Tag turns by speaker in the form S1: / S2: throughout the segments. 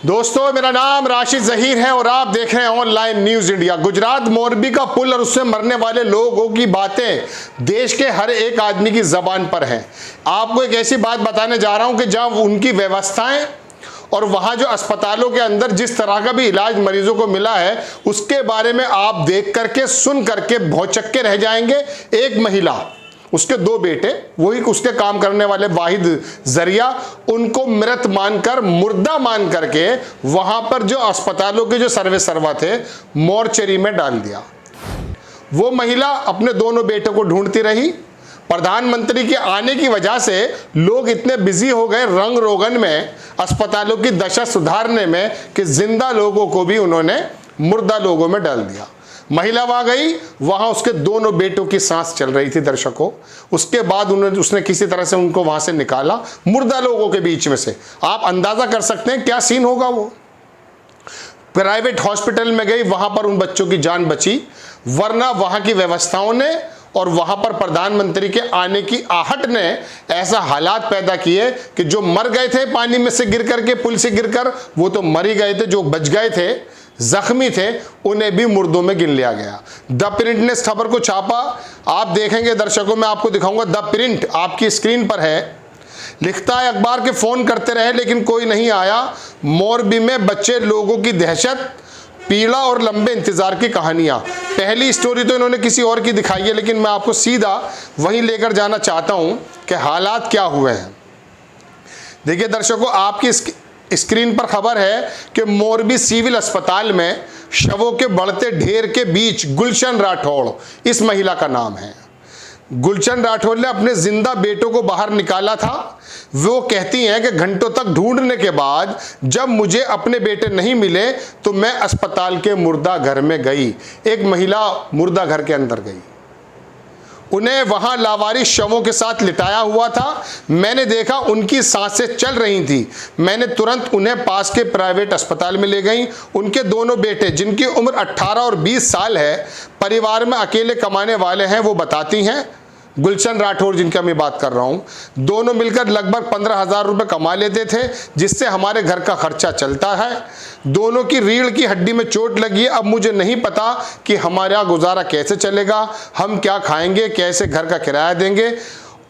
S1: दोस्तों, मेरा नाम राशिद जहीर है और आप देख रहे हैं online news India. Gujarat Morbi का पुल और उससे मरने वाले लोगों की बातें देश के हर एक आदमी की जबान पर हैं। आपको एक ऐसी बात बताने जा रहा हूं कि जहां उनकी व्यवस्थाएं और वहां जो अस्पतालों के अंदर जिस तरह का भी इलाज मरीजों को मिला है, उसके बारे में आप देख करके सुन करके भौचक्के रह जाएंगे। एक महिला, उसके दो बेटे, वही उसके काम करने वाले वाहिद जरिया, उनको मृत मानकर, मुर्दा मान करके वहां पर जो अस्पतालों के जो सर्वे सर्वा थे, मोर्चरी में डाल दिया। वो महिला अपने दोनों बेटों को ढूंढती रही। प्रधानमंत्री के आने की वजह से लोग इतने बिजी हो गए रंग रोगन में, अस्पतालों की दशा सुधारने में, कि जिंदा लोगों को भी उन्होंने मुर्दा लोगों में डाल दिया। महिला वहां गई, वहां उसके दोनों बेटों की सांस चल रही थी दर्शकों। उसके बाद उसने किसी तरह से उनको वहां से निकाला, मुर्दा लोगों के बीच में से। आप अंदाजा कर सकते हैं क्या सीन होगा। वो प्राइवेट हॉस्पिटल में गई, वहां पर उन बच्चों की जान बची, वरना वहां की व्यवस्थाओं ने और वहां पर प्रधानमंत्री के आने की आहट ने ऐसा हालात पैदा किए कि जो मर गए थे पानी में से गिर करके, पुल से गिरकर, वो तो मर ही गए थे। जो बच गए थे, जख्मी थे, उन्हें भी मुर्दों में गिन लिया गया। द प्रिंट ने इस खबर को छापा। आप देखेंगे दर्शकों, मैं आपको दिखाऊंगा। द प्रिंट आपकी स्क्रीन पर है। लिखता है, अखबार के फोन करते रहे लेकिन कोई नहीं आया। मोरबी में बच्चे लोगों की दहशत, पीड़ा और लंबे इंतजार की कहानियां। पहली स्टोरी तो इन्होंने किसी और की दिखाई है, लेकिन मैं आपको सीधा वहीं लेकर जाना चाहता हूं कि हालात क्या हुए हैं। देखिए दर्शकों, आपकी स्क्रीन पर खबर है कि मोरबी सिविल अस्पताल में शवों के बढ़ते ढेर के बीच गुलशन राठौड़, इस महिला का नाम है। गुलशन राठौड़ ने अपने जिंदा बेटों को बाहर निकाला था। वो कहती हैं कि घंटों तक ढूंढने के बाद जब मुझे अपने बेटे नहीं मिले तो मैं अस्पताल के मुर्दा घर में गई। एक महिला मुर्दा घर के अंदर गई, उन्हें वहां लावारिस शवों के साथ लिटाया हुआ था। मैंने देखा उनकी सांसें चल रही थी। मैंने तुरंत उन्हें पास के प्राइवेट अस्पताल में ले गई। उनके दोनों बेटे, जिनकी उम्र 18 और 20 साल है, परिवार में अकेले कमाने वाले हैं। वो बताती हैं, गुलशन राठौड़ जिनका मैं बात कर रहा हूं, दोनों मिलकर लगभग 15,000 रुपये कमा लेते थे, जिससे हमारे घर का खर्चा चलता है। दोनों की रीढ़ की हड्डी में चोट लगी है। अब मुझे नहीं पता कि हमारा गुजारा कैसे चलेगा, हम क्या खाएंगे, कैसे घर का किराया देंगे।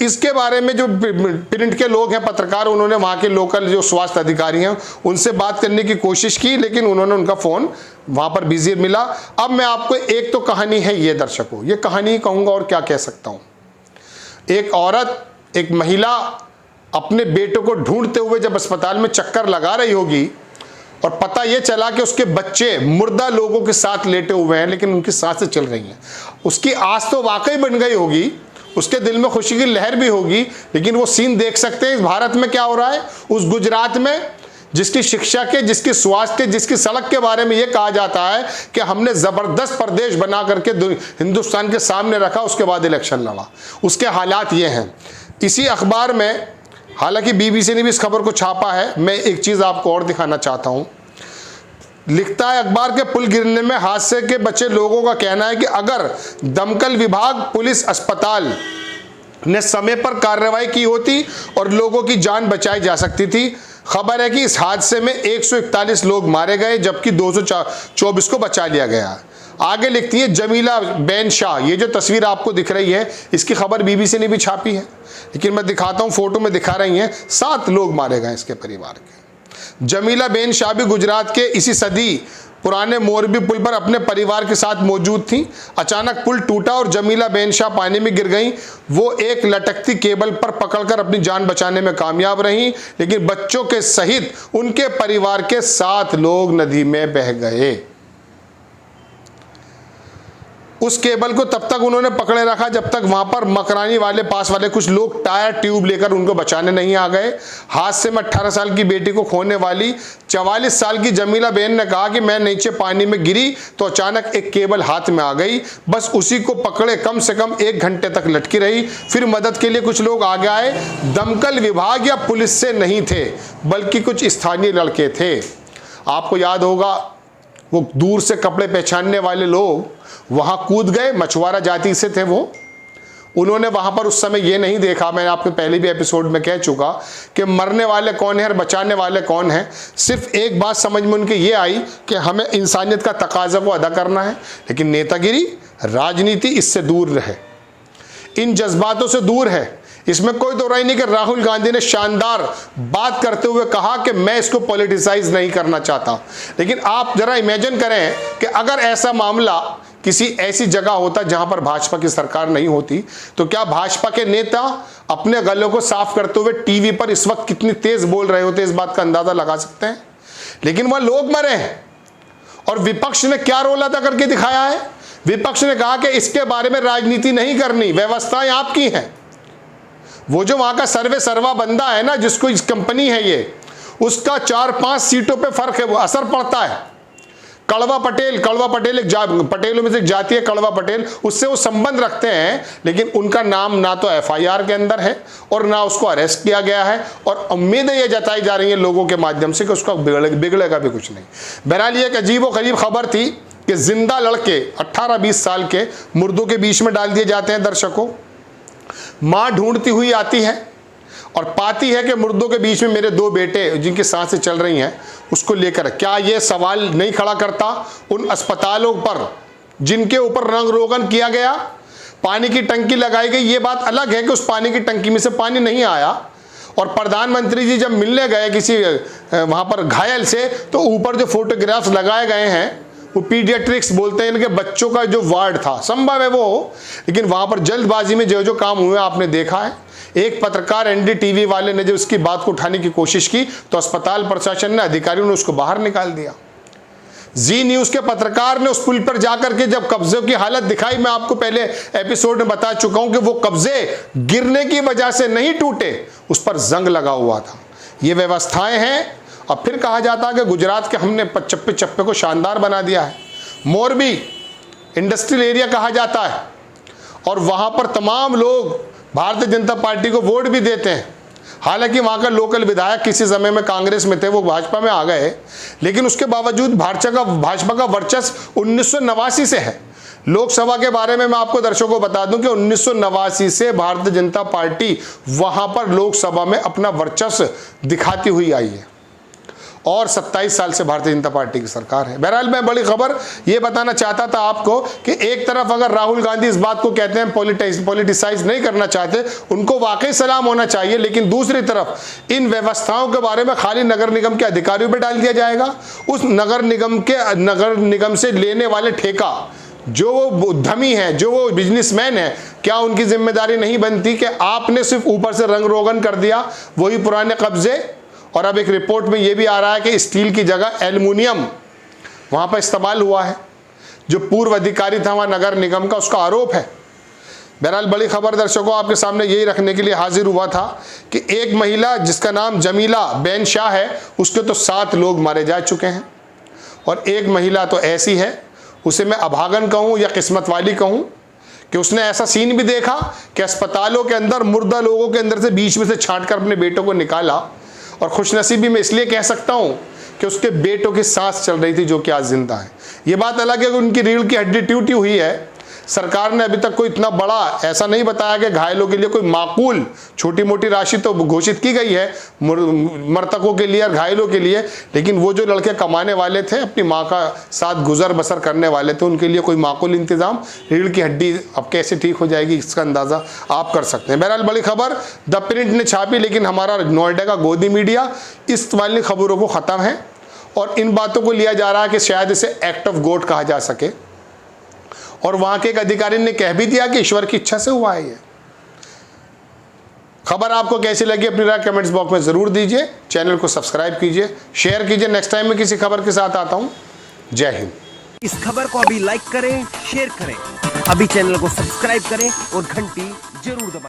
S1: इसके बारे में जो प्रिंट के लोग हैं, पत्रकार, उन्होंने वहाँ के लोकल जो स्वास्थ्य अधिकारी हैं उनसे बात करने की कोशिश की, लेकिन उन्होंने उनका फ़ोन वहाँ पर बिजी मिला। अब मैं आपको एक तो कहानी है ये दर्शकों, ये कहानी कहूँगा और क्या कह सकता हूँ। एक औरत, एक महिला अपने बेटों को ढूंढते हुए जब अस्पताल में चक्कर लगा रही होगी और पता ये चला कि उसके बच्चे मुर्दा लोगों के साथ लेटे हुए हैं लेकिन उनकी सांसें चल रही हैं, उसकी आस तो वाकई बन गई होगी, उसके दिल में खुशी की लहर भी होगी। लेकिन वो सीन देख सकते हैं इस भारत में क्या हो रहा है, उस गुजरात में, जिसकी शिक्षा के, जिसकी स्वास्थ्य के, जिसकी सड़क के बारे में यह कहा जाता है कि हमने जबरदस्त प्रदेश बना करके हिंदुस्तान के सामने रखा, उसके बाद इलेक्शन लड़ा। उसके हालात ये हैं। इसी अखबार में, हालांकि बीबीसी ने भी इस खबर को छापा है, मैं एक चीज आपको और दिखाना चाहता हूं। लिखता है, अखबार के पुल गिरने में हादसे के बचे लोगों का कहना है कि अगर दमकल विभाग, पुलिस, अस्पताल ने समय पर कार्रवाई की होती और लोगों की जान बचाई जा सकती थी। खबर है कि इस हादसे में 141 लोग मारे गए जबकि 224 को बचा लिया गया। आगे लिखती है जमीला बेन शाह, ये जो तस्वीर आपको दिख रही है, इसकी खबर बीबीसी ने भी छापी है, लेकिन मैं दिखाता हूं, फोटो में दिखा रही हैं, 7 लोग मारे गए इसके परिवार के। जमीला बेन शाह भी गुजरात के इसी सदी पुराने मोरबी पुल पर अपने परिवार के साथ मौजूद थी। अचानक पुल टूटा और जमीला बेन शाह पानी में गिर गईं। वो एक लटकती केबल पर पकड़कर अपनी जान बचाने में कामयाब रहीं, लेकिन बच्चों के सहित उनके परिवार के 7 लोग नदी में बह गए। उस केबल को तब तक उन्होंने पकड़े रखा जब तक वहां पर मकरानी वाले, पास वाले कुछ लोग टायर ट्यूब लेकर उनको बचाने नहीं आ गए। हादसे में 18 साल की बेटी को खोने वाली 44 साल की जमीला बेन ने कहा कि मैं नीचे पानी में गिरी तो अचानक एक केबल हाथ में आ गई, बस उसी को पकड़े कम से कम 1 घंटे तक लटकी रही। फिर मदद के लिए कुछ लोग आगे आए। दमकल विभाग या पुलिस से नहीं थे, बल्कि कुछ स्थानीय लड़के थे। आपको याद होगा, वो दूर से कपड़े पहचानने वाले लोग वहां कूद गए, मछुआरा जाति से थे वो। उन्होंने वहां पर उस समय ये नहीं देखा, मैंने आपको पहले भी एपिसोड में कह चुका कि मरने वाले कौन है और बचाने वाले कौन है। सिर्फ एक बात समझ में उनके ये आई कि हमें इंसानियत का तकाजा को अदा करना है, लेकिन नेतागिरी, राजनीति इससे दूर रहे, इन जज्बातों से दूर है। इसमें कोई दो राय नहीं कि राहुल गांधी ने शानदार बात करते हुए कहा कि मैं इसको पॉलिटिसाइज नहीं करना चाहता, लेकिन आप जरा इमेजिन करें कि अगर ऐसा मामला किसी ऐसी जगह होता जहां पर भाजपा की सरकार नहीं होती, तो क्या भाजपा के नेता अपने गलों को साफ करते हुए टीवी पर इस वक्त कितनी तेज बोल रहे होते, इस बात का अंदाजा लगा सकते हैं। लेकिन वह लोग मरे हैं और विपक्ष ने क्या रोल अदा करके दिखाया है। विपक्ष ने कहा कि इसके बारे में राजनीति नहीं करनी, व्यवस्थाएं आपकी हैं। वो जो वहां का सर्वे सर्वा बंदा है ना, जिसको इस कंपनी है ये, उसका 4-5 सीटों पे फर्क है, वो असर पड़ता है। कड़वा पटेल एक पटेलों में से एक जाति है, कड़वा पटेल, उससे वो संबंध रखते हैं, लेकिन उनका नाम ना तो एफआईआर के अंदर है और ना उसको अरेस्ट किया गया है, और उम्मीदें ये जताई जा रही हैं लोगों के माध्यम से कि उसका बिगड़ेगा भी कुछ नहीं। बहरहाल ये एक अजीबोगरीब खबर थी कि जिंदा लड़के 18-20 साल के मुर्दों के बीच में डाल दिए जाते हैं। दर्शकों, मां ढूंढती हुई आती है और पाती है कि मुर्दों के बीच में मेरे 2 बेटे जिनकी सांसें चल रही हैं, उसको लेकर। क्या यह सवाल नहीं खड़ा करता उन अस्पतालों पर जिनके ऊपर रंग रोगन किया गया, पानी की टंकी लगाई गई। ये बात अलग है कि उस पानी की टंकी में से पानी नहीं आया, और प्रधानमंत्री जी जब मिलने गए किसी वहां पर घायल से, तो ऊपर जो फोटोग्राफ्स लगाए गए हैं वो पीडियाट्रिक्स बोलते हैं, इनके बच्चों का जो वार्ड था, संभव है वो, लेकिन वहां पर जल्दबाजी में जो काम हुए आपने देखा है। एक पत्रकार एनडीटीवी वाले ने जब इसकी बात को उठाने की कोशिश की तो अस्पताल प्रशासन ने, अधिकारियों ने उसको बाहर निकाल दिया। जी न्यूज के पत्रकार ने उस पुल पर जाकर के जब कब्जे की हालत दिखाई, मैं आपको पहले एपिसोड में बता चुका हूं कि वो कब्जे गिरने की वजह से नहीं टूटे, उस पर जंग लगा हुआ था। ये व्यवस्थाएं हैं। अब फिर कहा जाता है कि गुजरात के हमने चप्पे चप्पे को शानदार बना दिया है। मोरबी इंडस्ट्रियल एरिया कहा जाता है और वहां पर तमाम लोग भारतीय जनता पार्टी को वोट भी देते हैं। हालांकि वहां का लोकल विधायक किसी समय में कांग्रेस में थे, वो भाजपा में आ गए, लेकिन उसके बावजूद भाजपा का वर्चस्व 1989 से है। लोकसभा के बारे में मैं आपको दर्शकों को बता दूं कि 1989 से भारतीय जनता पार्टी वहां पर लोकसभा में अपना वर्चस्व दिखाती हुई आई है और 27 साल से भारतीय जनता पार्टी की सरकार है। बहरहाल मैं बड़ी खबर ये बताना चाहता था आपको कि एक तरफ अगर राहुल गांधी इस बात को कहते हैं पॉलिटिसाइज नहीं करना चाहते, उनको वाकई सलाम होना चाहिए, लेकिन दूसरी तरफ इन व्यवस्थाओं के बारे में खाली नगर निगम के अधिकारियों पर डाल दिया जाएगा। उस नगर निगम से लेने वाले ठेका, जो वो उद्यमी है, जो वो बिजनेसमैन है, क्या उनकी जिम्मेदारी नहीं बनती कि आपने सिर्फ ऊपर से रंग रोगन कर दिया, वही पुराने कब्जे। और अब एक रिपोर्ट में यह भी आ रहा है कि स्टील की जगह एल्युमिनियम वहां पर इस्तेमाल हुआ है। जो पूर्व अधिकारी था वहां नगर निगम का, उसका आरोप है। बहरहाल बड़ी खबर दर्शकों आपके सामने यही रखने के लिए हाजिर हुआ था कि एक महिला जिसका नाम जमीला बेन शाह है, उसके तो 7 लोग मारे जा चुके हैं, और एक महिला तो ऐसी है, उसे मैं अभागन कहूं या किस्मत वाली कहूं कि उसने ऐसा सीन भी देखा कि अस्पतालों के अंदर मुर्दा लोगों के अंदर से बीच में से छांट कर अपने बेटों को निकाला, और खुशनसीबी में इसलिए कह सकता हूं कि उसके बेटों की सांस चल रही थी जो कि आज जिंदा है। ये बात अलग है कि उनकी रीढ़ की हड्डी टूटी हुई है। सरकार ने अभी तक कोई इतना बड़ा ऐसा नहीं बताया कि घायलों के लिए कोई माकूल छोटी मोटी राशि तो घोषित की गई है मृतकों के लिए और घायलों के लिए, लेकिन वो जो लड़के कमाने वाले थे, अपनी माँ का साथ गुजर बसर करने वाले थे, उनके लिए कोई माकूल इंतजाम, रीढ़ की हड्डी अब कैसे ठीक हो जाएगी इसका अंदाज़ा आप कर सकते हैं। बहरहाल बड़ी खबर द प्रिंट ने छापी, लेकिन हमारा नोएडा का गोदी मीडिया इस वाली खबरों को ख़त्म है और इन बातों को लिया जा रहा है कि शायद इसे एक्ट ऑफ गॉड कहा जा सके, और वहां के एक अधिकारी ने कह भी दिया कि ईश्वर की इच्छा से हुआ है। ये खबर आपको कैसी लगी अपनी राय कमेंट्स बॉक्स में जरूर दीजिए। चैनल को सब्सक्राइब कीजिए, शेयर कीजिए। नेक्स्ट टाइम मैं किसी खबर के साथ आता हूं। जय हिंद।
S2: इस खबर को अभी लाइक करें, शेयर करें, अभी चैनल को सब्सक्राइब करें और घंटी जरूर दबाएं।